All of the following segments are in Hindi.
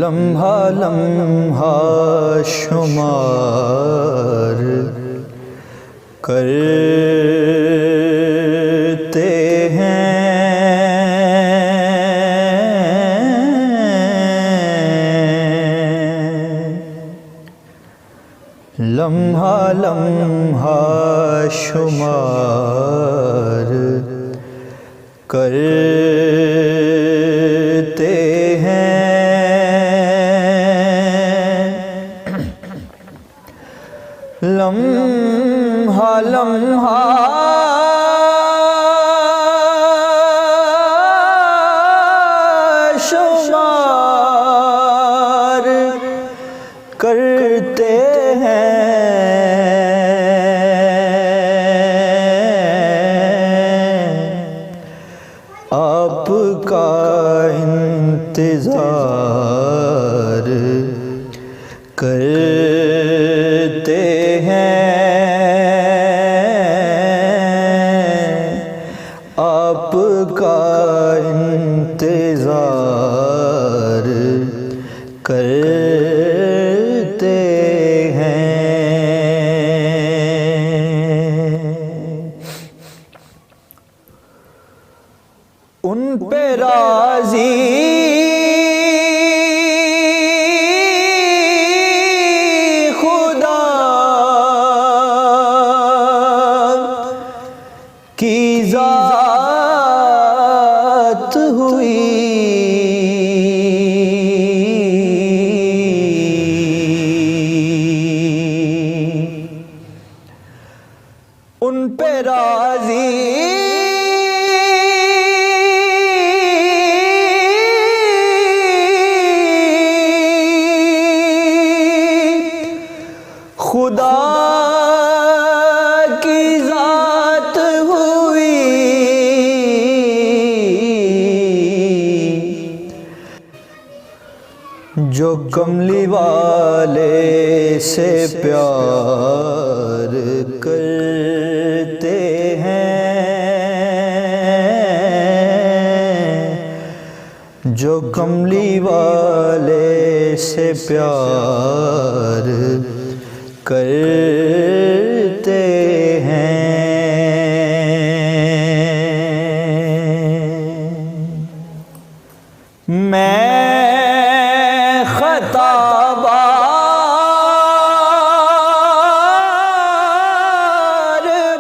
लम्हा लम्हा शुमार करते हैं, लम्हा लम्हा शुमार करते हैं, लम्हा लम्हा शुमार करते हैं, आपका इंतज़ार करते आपका इंतज़ार करते हैं। उन पे राज़ी खुदा की ज़ात हुई, उन पे राज़ी खुदा की ज़ात हुई, जो कमली वाले से प्यार करते हैं, जो कमली वाले से प्यार करते हैं। मैं खताबार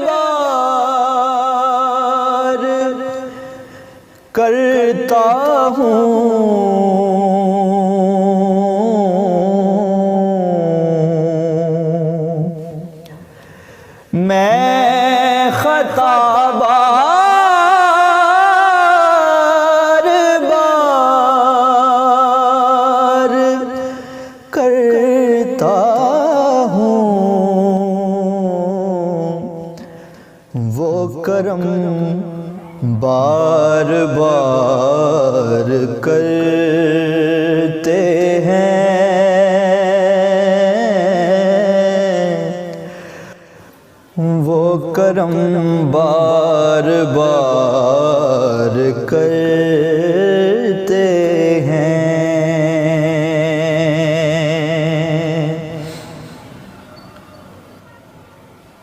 बार करता हूँ, मैं खताबार बार करता हूँ, वो करम बार बार करते हैं, वो करम बार बार करते हैं।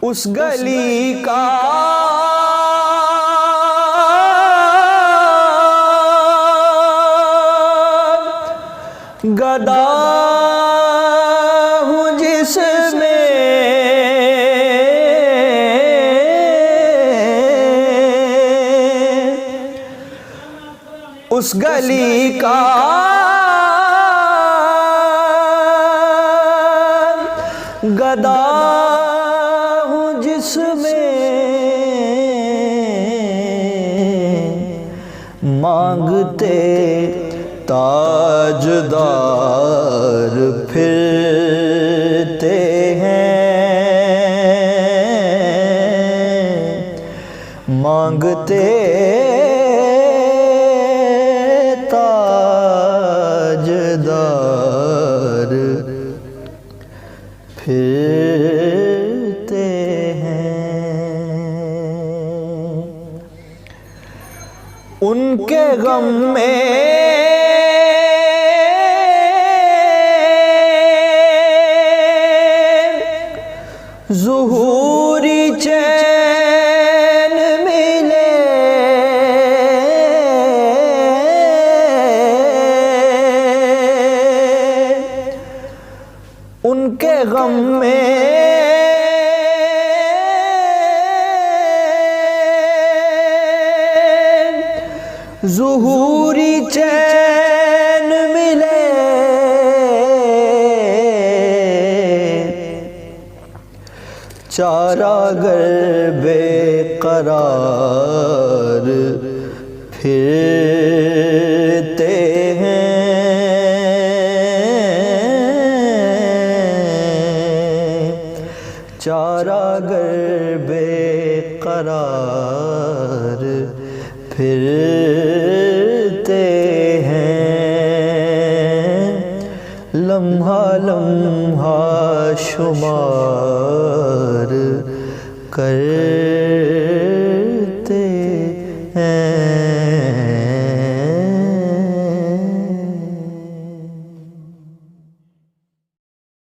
उस गली का गदा हूँ जिसमें उस गली का गदा हूँ जिसमें मांगते ताजदार फिरते हैं, मांगते ताजदार फिर गम में ज़ुहूरी चैन मिले, चारागर बेकरार फिरते हैं, चारागर बेकरार फिरते हैं, लम्हा लम्हा शुमार करते